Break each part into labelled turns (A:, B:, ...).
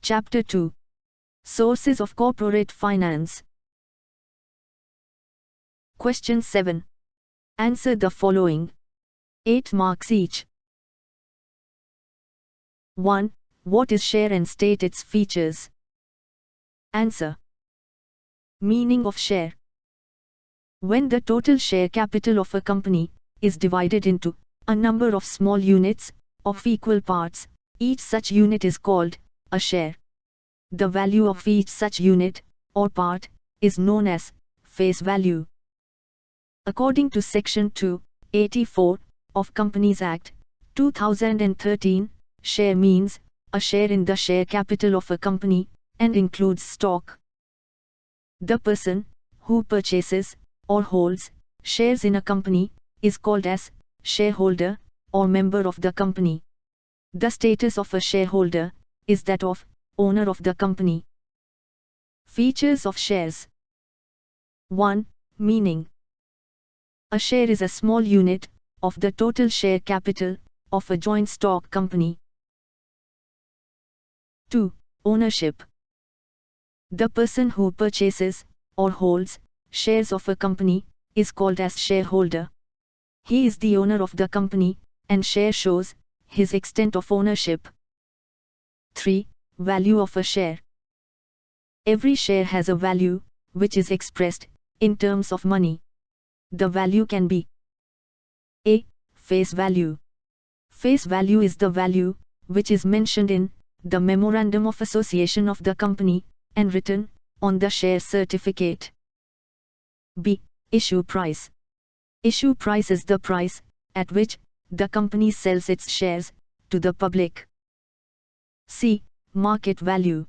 A: Chapter 2. Sources of Corporate Finance. Question 7. Answer the following. 8 marks each. 1. What is share and state its features? Answer. Meaning of share. When the total share capital of a company is divided into a number of small units of equal parts, each such unit is called a share. The value of each such unit or part is known as face value. According to Section 284 of Companies Act, 2013, share means a share in the share capital of a company and includes stock. The person who purchases or holds shares in a company is called as shareholder or member of the company. The status of a shareholder is that of owner of the company. Features of shares. 1. Meaning. A share is a small unit of the total share capital of a joint stock company. 2. Ownership. The person who purchases or holds shares of a company is called as shareholder. He is the owner of the company, and share shows his extent of ownership. 3. Value of a share. Every share has a value, which is expressed in terms of money. The value can be A. Face value. Face value is the value which is mentioned in the Memorandum of Association of the company and written on the share certificate. B. Issue price. Issue price is the price at which the company sells its shares to the public. C. Market value.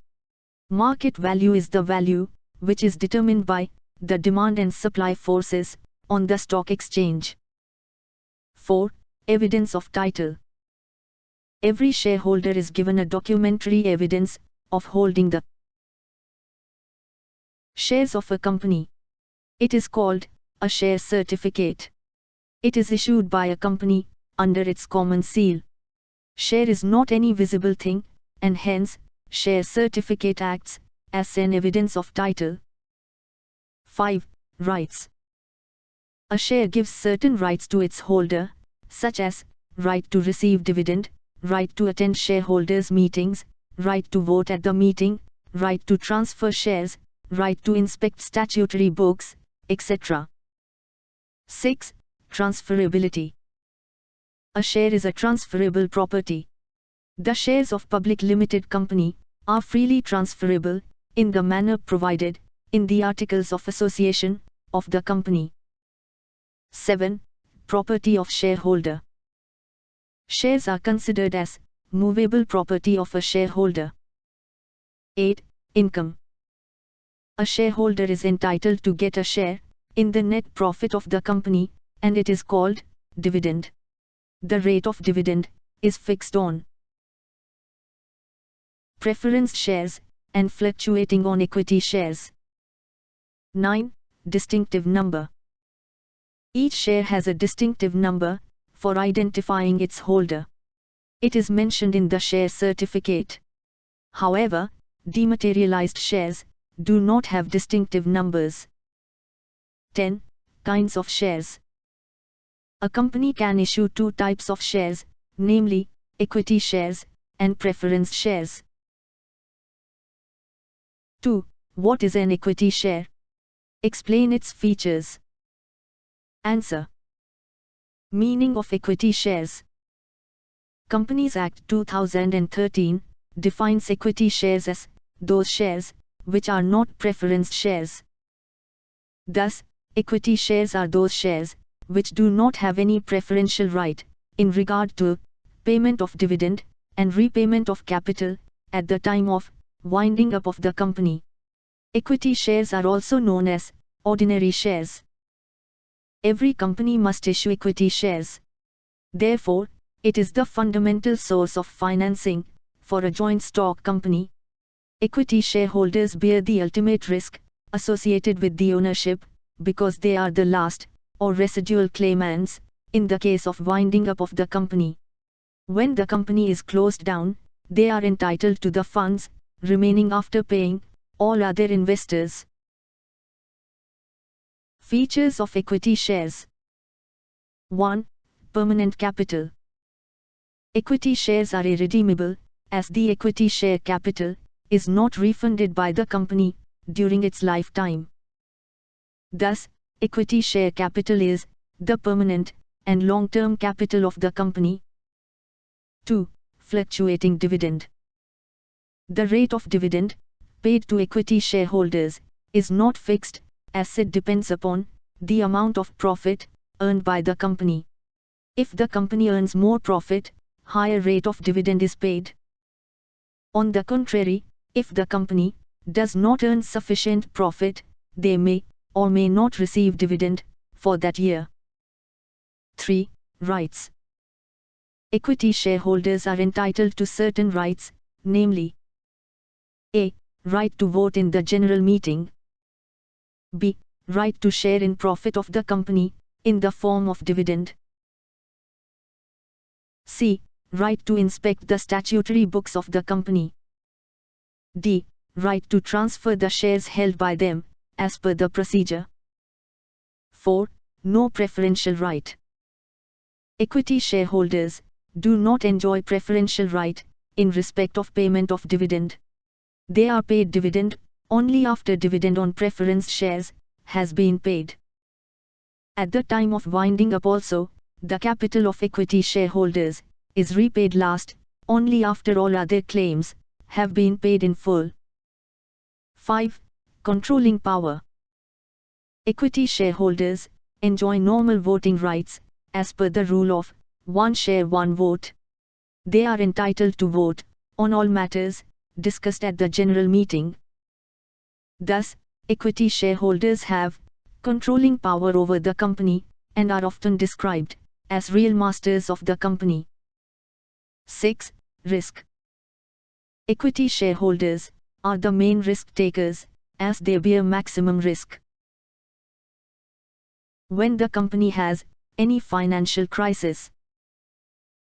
A: Market value is the value which is determined by the demand and supply forces on the stock exchange. 4. Evidence of title. Every shareholder is given a documentary evidence of holding the shares of a company. It is called a share certificate. It is issued by a company under its common seal. Share is not any visible thing, and hence, share certificate acts as an evidence of title. 5. Rights. A share gives certain rights to its holder, such as right to receive dividend, right to attend shareholders' meetings, right to vote at the meeting, right to transfer shares, right to inspect statutory books, etc. 6. Transferability. A share is a transferable property. The shares of public limited company are freely transferable in the manner provided in the Articles of Association of the company. 7. Property of shareholder. Shares are considered as movable property of a shareholder. 8. Income. A shareholder is entitled to get a share in the net profit of the company, and it is called dividend. The rate of dividend is fixed on preference shares and fluctuating on equity shares. 9. Distinctive number. Each share has a distinctive number for identifying its holder. It is mentioned in the share certificate. However, dematerialized shares do not have distinctive numbers. 10. Kinds of shares. A company can issue two types of shares, namely, equity shares and preference shares. 2. What is an equity share? Explain its features. Answer. Meaning of equity shares. Companies Act 2013 defines equity shares as those shares which are not preference shares. Thus, equity shares are those shares which do not have any preferential right in regard to payment of dividend and repayment of capital at the time of winding up of the company. Equity shares are also known as ordinary shares. Every company must issue equity shares. Therefore, it is the fundamental source of financing for a joint stock company. Equity shareholders bear the ultimate risk associated with the ownership, because they are the last or residual claimants in the case of winding up of the company. When the company is closed down, they are entitled to the funds remaining after paying all other investors. Features of equity shares. 1. Permanent capital. Equity shares are irredeemable, as the equity share capital is not refunded by the company during its lifetime. Thus, equity share capital is the permanent and long-term capital of the company. 2. Fluctuating dividend. The rate of dividend paid to equity shareholders is not fixed, as it depends upon the amount of profit earned by the company. If the company earns more profit, higher rate of dividend is paid. On the contrary, if the company does not earn sufficient profit, they may or may not receive dividend for that year. 3. Rights. Equity shareholders are entitled to certain rights, namely a. Right to vote in the general meeting. b. Right to share in profit of the company in the form of dividend. c. Right to inspect the statutory books of the company. d. Right to transfer the shares held by them as per the procedure. 4. No preferential right. Equity shareholders do not enjoy preferential right in respect of payment of dividend. They are paid dividend only after dividend on preference shares has been paid. At the time of winding up also, the capital of equity shareholders is repaid last only after all other claims have been paid in full. 5. Controlling power. Equity shareholders enjoy normal voting rights as per the rule of one share one vote. They are entitled to vote on all matters discussed at the general meeting. Thus, equity shareholders have controlling power over the company and are often described as real masters of the company. 6. Risk. Equity shareholders are the main risk takers, as they bear maximum risk. When the company has any financial crisis,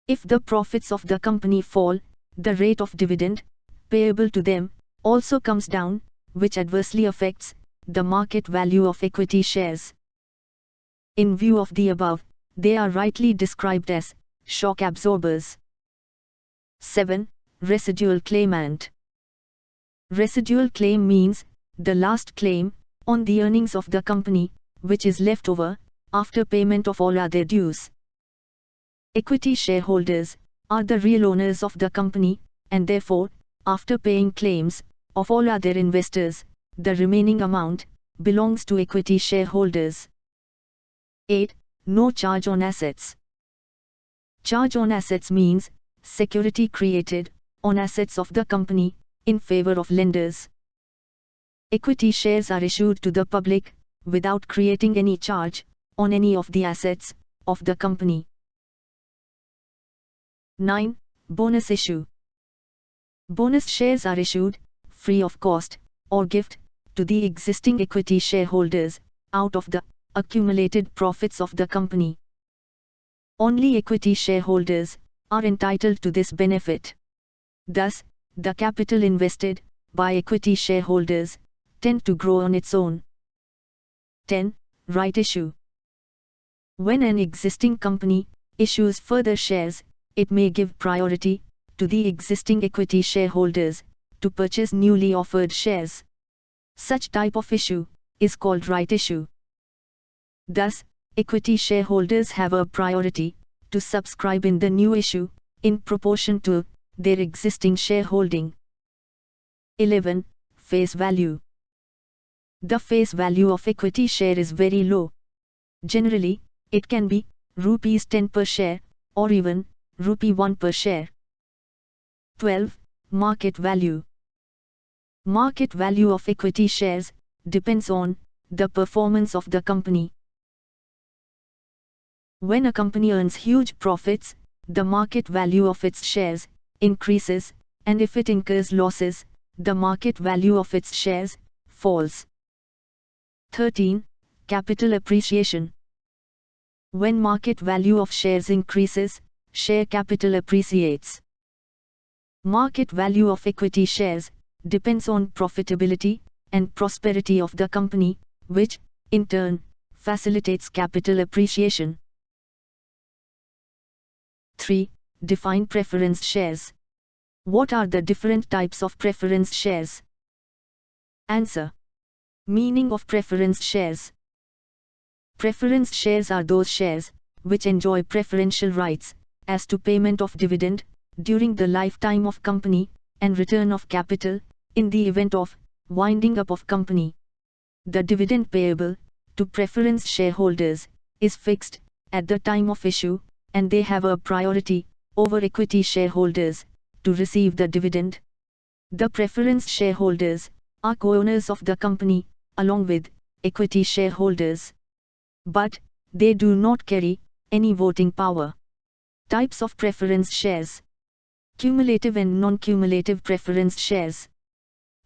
A: if the profits of the company fall, the rate of dividend payable to them also comes down, which adversely affects the market value of equity shares. In view of the above, they are rightly described as shock absorbers. 7. Residual claimant. Residual claim means the last claim on the earnings of the company, which is left over after payment of all other dues. Equity shareholders are the real owners of the company, and therefore, after paying claims of all other investors, the remaining amount belongs to equity shareholders. 8. No charge on assets. Charge on assets means security created on assets of the company in favor of lenders. Equity shares are issued to the public without creating any charge on any of the assets of the company. 9. Bonus issue. Bonus shares are issued free of cost or gift to the existing equity shareholders out of the accumulated profits of the company. Only equity shareholders are entitled to this benefit. Thus, the capital invested by equity shareholders tend to grow on its own. 10. Right issue. When an existing company issues further shares, it may give priority to the existing equity shareholders to purchase newly offered shares. Such type of issue is called right issue. Thus, equity shareholders have a priority to subscribe in the new issue in proportion to their existing shareholding. 11. Face value. The face value of equity share is very low. Generally, it can be rupees 10 per share or even rupee 1 per share. 12. Market value. Market value of equity shares depends on the performance of the company. When a company earns huge profits, the market value of its shares increases, and if it incurs losses, the market value of its shares falls. 13. Capital appreciation. When market value of shares increases, share capital appreciates. Market value of equity shares depends on profitability and prosperity of the company, which, in turn, facilitates capital appreciation. 3. Define preference shares. What are the different types of preference shares? Answer. Meaning of preference shares. Preference shares are those shares which enjoy preferential rights as to payment of dividend during the lifetime of company and return of capital in the event of winding up of company. The dividend payable to preference shareholders is fixed at the time of issue, and they have a priority over equity shareholders to receive the dividend. The preference shareholders are co-owners of the company along with equity shareholders, but they do not carry any voting power. Types of preference shares: cumulative and non-cumulative preference shares,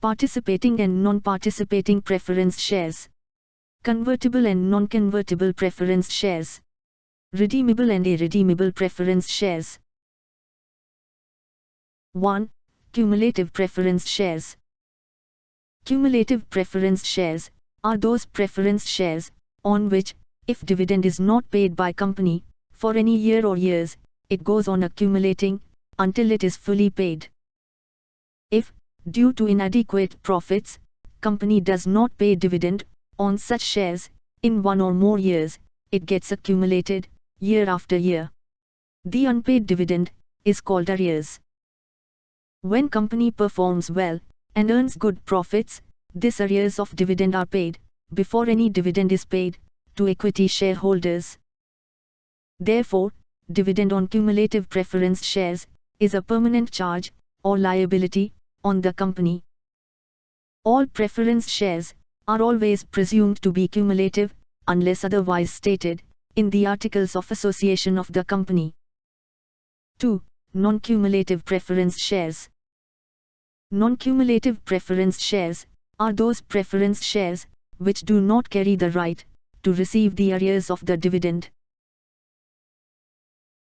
A: participating and non-participating preference shares, convertible and non-convertible preference shares, redeemable and irredeemable preference shares. 1. Cumulative preference shares. Cumulative preference shares are those preference shares on which, if dividend is not paid by company for any year or years, it goes on accumulating until it is fully paid. If, due to inadequate profits, company does not pay dividend on such shares in one or more years, it gets accumulated year after year. The unpaid dividend is called arrears. When company performs well and earns good profits, this arrears of dividend are paid before any dividend is paid to equity shareholders. Therefore, dividend on cumulative preference shares is a permanent charge or liability on the company. All preference shares are always presumed to be cumulative unless otherwise stated in the Articles of Association of the company. 2. Non-cumulative preference shares. Non-cumulative preference shares are those preference shares which do not carry the right to receive the arrears of the dividend.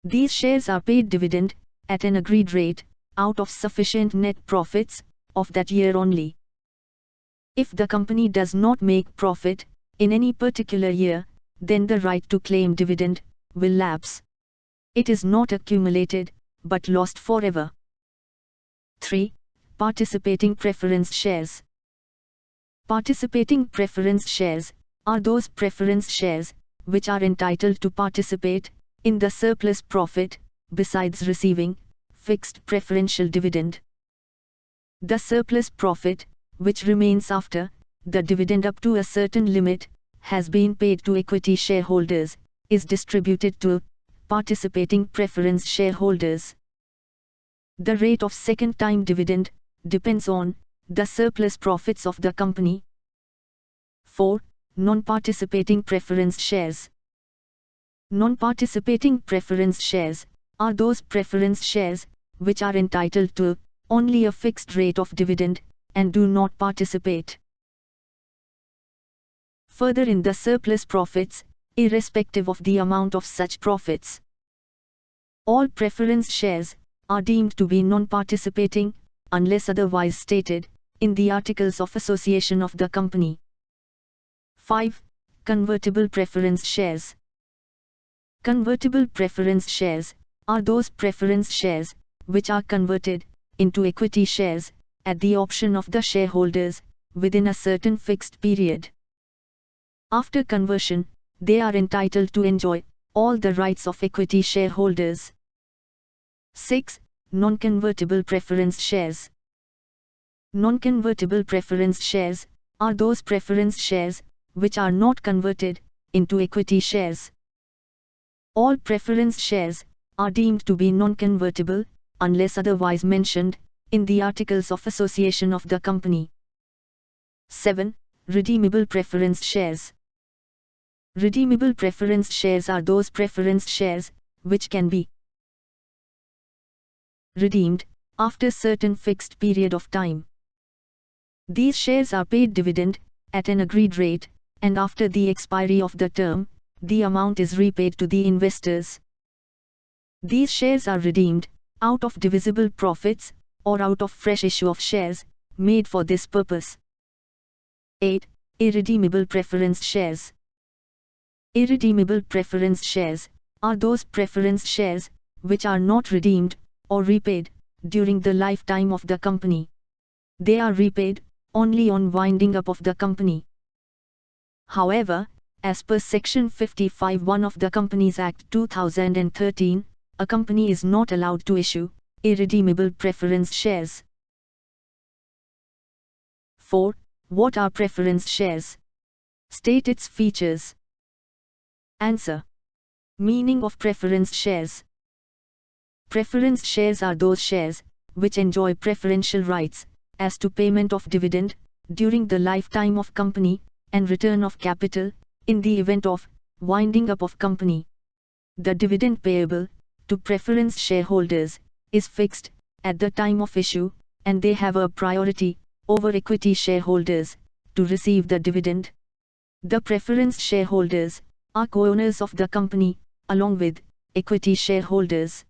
A: These shares are paid dividend at an agreed rate out of sufficient net profits of that year only. If the company does not make profit in any particular year, then the right to claim dividend will lapse. It is not accumulated, but lost forever. 3. Participating preference shares. Participating preference shares are those preference shares which are entitled to participate in the surplus profit besides receiving fixed preferential dividend. The surplus profit, which remains after the dividend up to a certain limit has been paid to equity shareholders, is distributed to participating preference shareholders. The rate of second-time dividend depends on the surplus profits of the company. 4. Non-participating preference shares. Non-participating preference shares are those preference shares which are entitled to only a fixed rate of dividend and do not participate further in the surplus profits, irrespective of the amount of such profits. All preference shares are deemed to be non-participating unless otherwise stated in the Articles of Association of the company. 5. Convertible preference shares. Convertible preference shares are those preference shares which are converted into equity shares at the option of the shareholders within a certain fixed period. After conversion, they are entitled to enjoy all the rights of equity shareholders. 6. Non-convertible preference shares. Non-convertible preference shares are those preference shares which are not converted into equity shares. All preference shares are deemed to be non-convertible unless otherwise mentioned in the Articles of Association of the company. 7. Redeemable preference shares. Redeemable preference shares are those preference shares which can be redeemed after certain fixed period of time. These shares are paid dividend at an agreed rate, and after the expiry of the term, the amount is repaid to the investors. These shares are redeemed out of divisible profits or out of fresh issue of shares made for this purpose. 8. Irredeemable preference shares. Irredeemable preference shares are those preference shares which are not redeemed or repaid during the lifetime of the company. They are repaid only on winding up of the company. However, as per Section 55(1) of the Companies Act 2013, a company is not allowed to issue irredeemable preference shares. 4. What are preference shares? State its features. Answer. Meaning of preference shares. Preference shares are those shares which enjoy preferential rights as to payment of dividend during the lifetime of company and return of capital in the event of winding up of company. The dividend payable to preference shareholders is fixed at the time of issue, and they have a priority over equity shareholders to receive the dividend. The preference shareholders are co-owners of the company along with equity shareholders,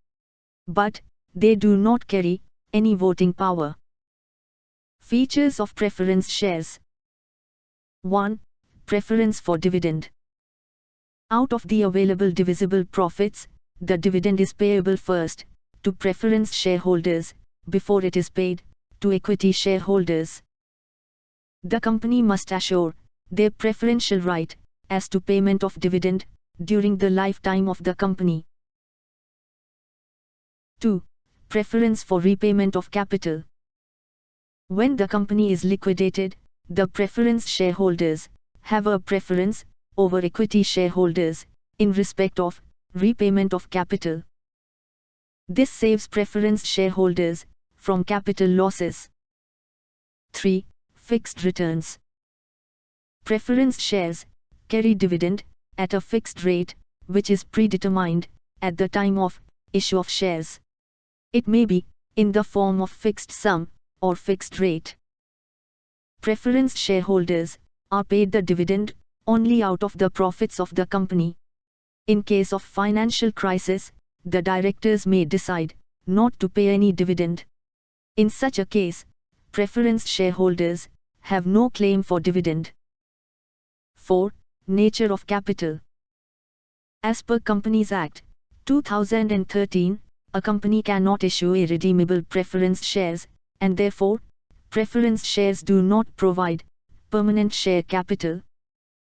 A: but they do not carry any voting power. Features of preference shares. 1. Preference for dividend. Out of the available divisible profits, the dividend is payable first to preference shareholders before it is paid to equity shareholders. The company must assure their preferential right as to payment of dividend during the lifetime of the company. 2. Preference for repayment of capital. When the company is liquidated, the preference shareholders have a preference over equity shareholders in respect of repayment of capital. This saves preference shareholders from capital losses. 3. Fixed returns. Preference shares carry dividend at a fixed rate which is predetermined at the time of issue of shares. It may be in the form of fixed sum or fixed rate. Preference shareholders are paid the dividend only out of the profits of the company. In case of financial crisis, the directors may decide not to pay any dividend. In such a case, preference shareholders have no claim for dividend. 4. Nature of capital. As per Companies Act 2013, a company cannot issue irredeemable preference shares, and therefore, preference shares do not provide permanent share capital.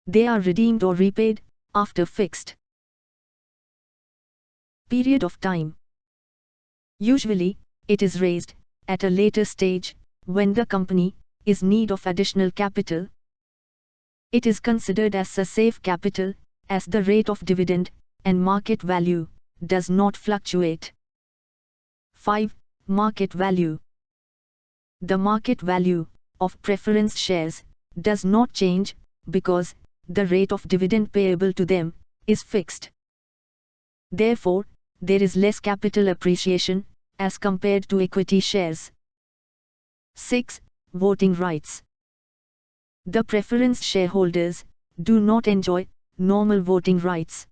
A: They are redeemed or repaid after fixed period of time. Usually, it is raised at a later stage when the company is in need of additional capital. It is considered as a safe capital as the rate of dividend and market value does not fluctuate. 5. Market value. The market value of preference shares does not change because the rate of dividend payable to them is fixed. Therefore, there is less capital appreciation as compared to equity shares. 6. Voting rights. The preference shareholders do not enjoy normal voting rights.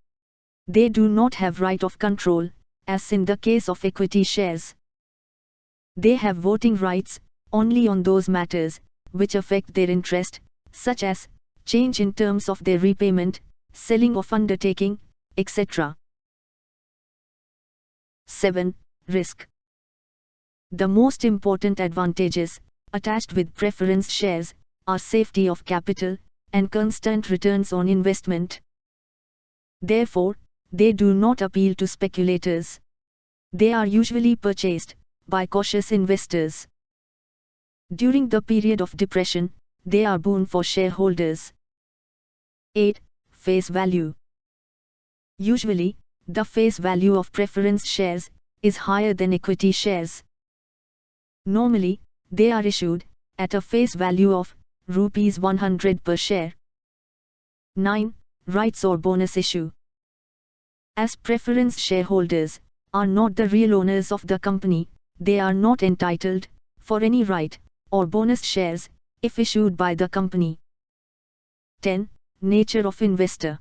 A: They do not have right of control, as in the case of equity shares. They have voting rights only on those matters which affect their interest, such as change in terms of their repayment, selling of undertaking, etc. 7. Risk. The most important advantages attached with preference shares are safety of capital and constant returns on investment. Therefore, they do not appeal to speculators. They are usually purchased by cautious investors. During the period of depression, they are boon for shareholders. 8. Face value. Usually, the face value of preference shares is higher than equity shares. Normally, they are issued at a face value of Rs 100 per share. 9. Rights or bonus issue. As preference shareholders are not the real owners of the company, they are not entitled for any right or bonus shares if issued by the company. 10. Nature of investor.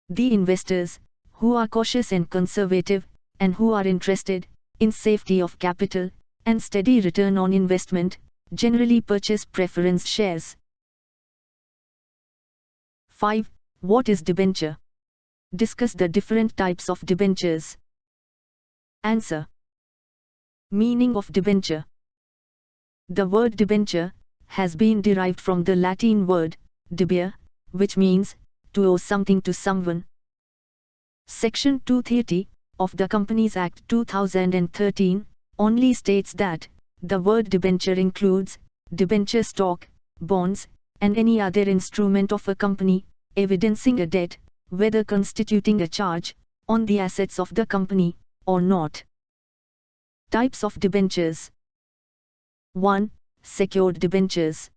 A: The investors, who are cautious and conservative, and who are interested in safety of capital and steady return on investment, generally purchase preference shares. 5. What is debenture? Discuss the different types of debentures. Answer. Meaning of debenture. The word debenture has been derived from the Latin word debere, which means to owe something to someone. Section 230 of the Companies Act 2013 only states that the word debenture includes debenture stock, bonds, and any other instrument of a company, evidencing a debt, whether constituting a charge on the assets of the company or not. Types of debentures. 1. Secured debentures.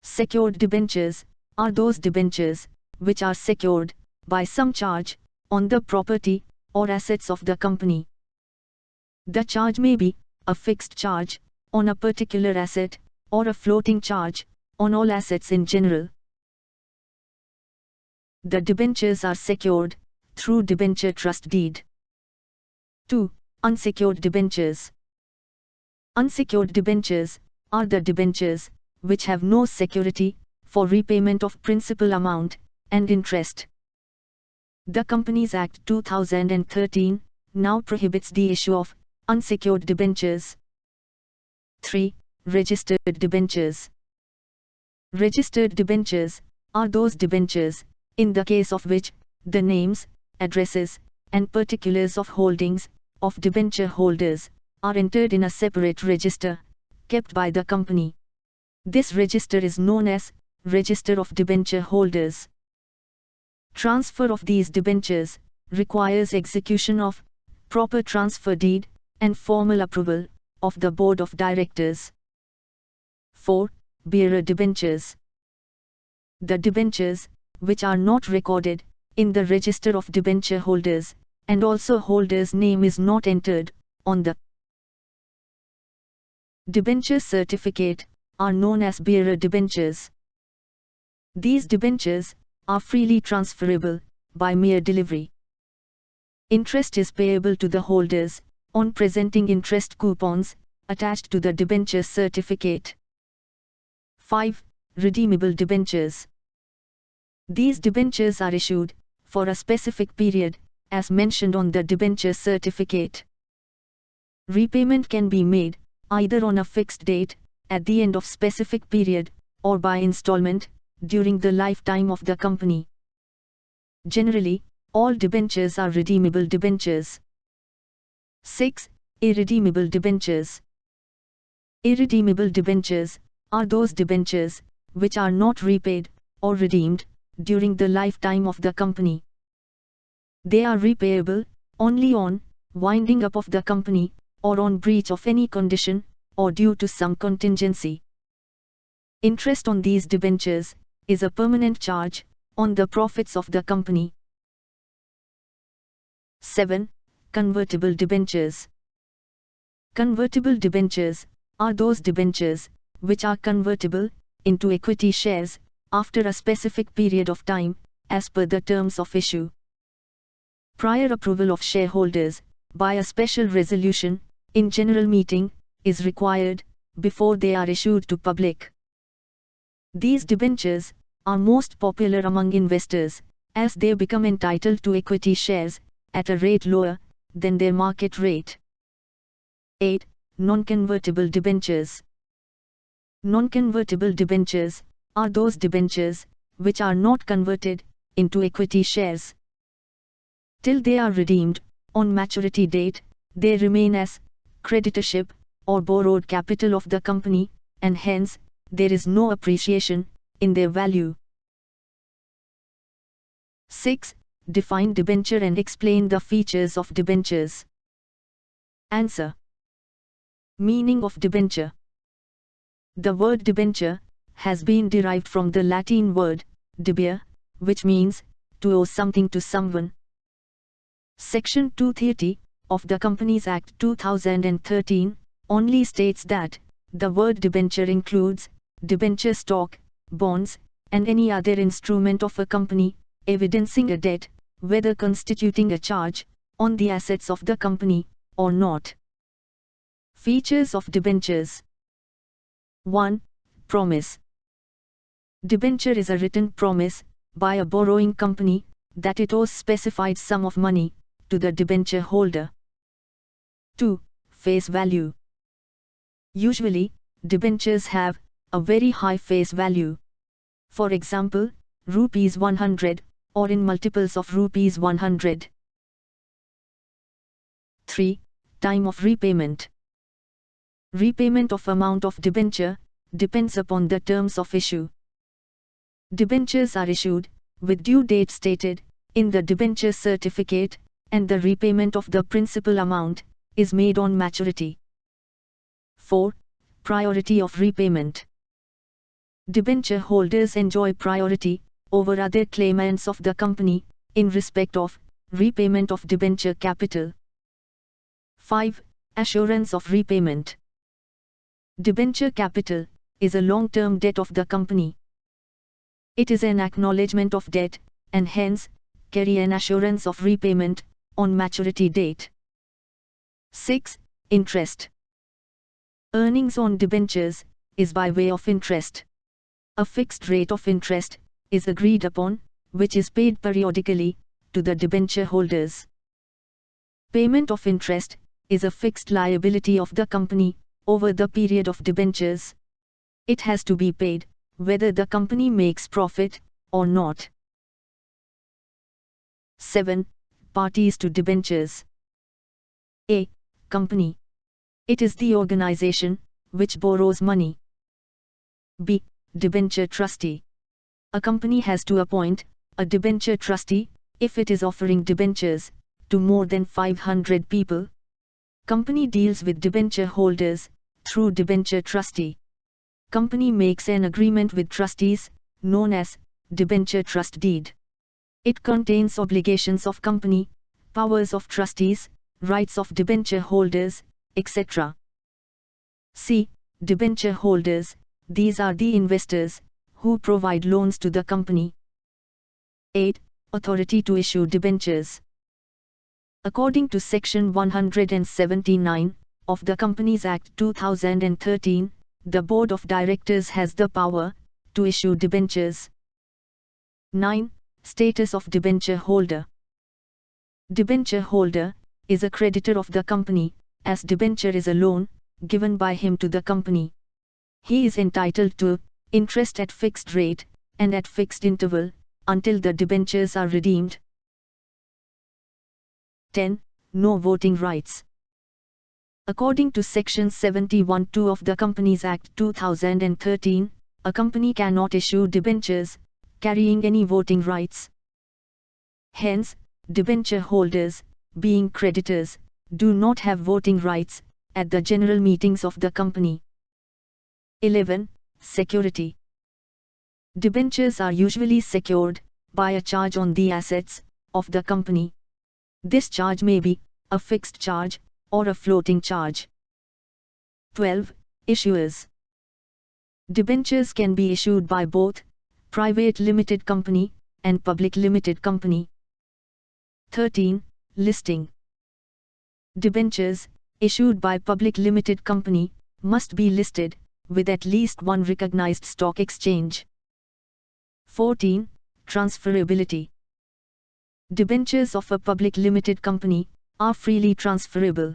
A: Secured debentures are those debentures which are secured by some charge on the property or assets of the company. The charge may be a fixed charge on a particular asset or a floating charge on all assets in general. The debentures are secured through debenture trust deed. 2. Unsecured debentures. Unsecured debentures are the debentures which have no security for repayment of principal amount and interest. The Companies Act 2013 now prohibits the issue of unsecured debentures. 3. Registered debentures. Registered debentures are those debentures in the case of which the names, addresses, and particulars of holdings of debenture holders are entered in a separate register kept by the company. This register is known as Register of Debenture Holders. Transfer of these debentures requires execution of proper transfer deed and formal approval of the Board of Directors. 4. Bearer debentures. The debentures which are not recorded in the register of debenture holders, and also holder's name is not entered on the debenture certificate, are known as bearer debentures. These debentures are freely transferable by mere delivery. Interest is payable to the holders on presenting interest coupons attached to the debenture certificate. 5. Redeemable debentures. These debentures are issued for a specific period, as mentioned on the debenture certificate. Repayment can be made either on a fixed date, at the end of specific period, or by installment, during the lifetime of the company. Generally, all debentures are redeemable debentures. 6. Irredeemable debentures. Irredeemable debentures are those debentures which are not repaid or redeemed during the lifetime of the company. They are repayable only on winding up of the company, or on breach of any condition, or due to some contingency. Interest on these debentures is a permanent charge on the profits of the company. 7. Convertible debentures. Convertible debentures are those debentures which are convertible into equity shares after a specific period of time, as per the terms of issue. Prior approval of shareholders by a special resolution in general meeting is required before they are issued to public. These debentures are most popular among investors, as they become entitled to equity shares at a rate lower than their market rate. 8. Non-convertible debentures. Non-convertible debentures are those debentures which are not converted into equity shares. Till they are redeemed on maturity date, they remain as creditorship or borrowed capital of the company, and hence there is no appreciation in their value. 6. Define debenture and explain the features of debentures. Answer. Meaning of debenture. The word debenture has been derived from the Latin word debere, which means to owe something to someone. Section 230 of the Companies Act 2013 only states that the word debenture includes debenture stock, bonds, and any other instrument of a company, evidencing a debt, whether constituting a charge on the assets of the company or not. Features of debentures. 1. Promise. Debenture is a written promise by a borrowing company that it owes specified sum of money to the debenture holder. 2. Face value. Usually, debentures have a very high face value. For example, rupees 100, or in multiples of rupees 100. 3. Time of repayment. Repayment of amount of debenture depends upon the terms of issue. Debentures are issued with due date stated in the debenture certificate, and the repayment of the principal amount is made on maturity. 4. Priority of repayment. Debenture holders enjoy priority over other claimants of the company in respect of repayment of debenture capital. 5. Assurance of repayment. Debenture capital is a long-term debt of the company. It is an acknowledgement of debt, and hence, carry an assurance of repayment on maturity date. 6. Interest. Earnings on debentures is by way of interest. A fixed rate of interest is agreed upon, which is paid periodically to the debenture holders. Payment of interest is a fixed liability of the company over the period of debentures. It has to be paid whether the company makes profit or not. 7. Parties to debentures. A. Company. It is the organization which borrows money. B. Debenture trustee. A company has to appoint a debenture trustee if it is offering debentures to more than 500 people. Company deals with debenture holders through debenture trustee. Company makes an agreement with trustees, known as debenture trust deed. It contains obligations of company, powers of trustees, rights of debenture holders, etc. C. Debenture holders. These are the investors who provide loans to the company. 8. Authority to issue debentures. According to Section 179 of the Companies Act 2013, the Board of Directors has the power to issue debentures. 9. Status of debenture holder. Debenture holder is a creditor of the company, as debenture is a loan given by him to the company. He is entitled to interest at fixed rate and at fixed interval until the debentures are redeemed. 10. No voting rights. According to Section 71(2) of the Companies Act 2013, a company cannot issue debentures carrying any voting rights. Hence, debenture holders, being creditors, do not have voting rights at the general meetings of the company. 11. Security. Debentures are usually secured by a charge on the assets of the company. This charge may be a fixed charge or a floating charge. 12. Issuers. Debentures can be issued by both private limited company and public limited company. 13. Listing. Debentures issued by public limited company must be listed with at least one recognized stock exchange. 14. Transferability. Debentures of a public limited company are freely transferable.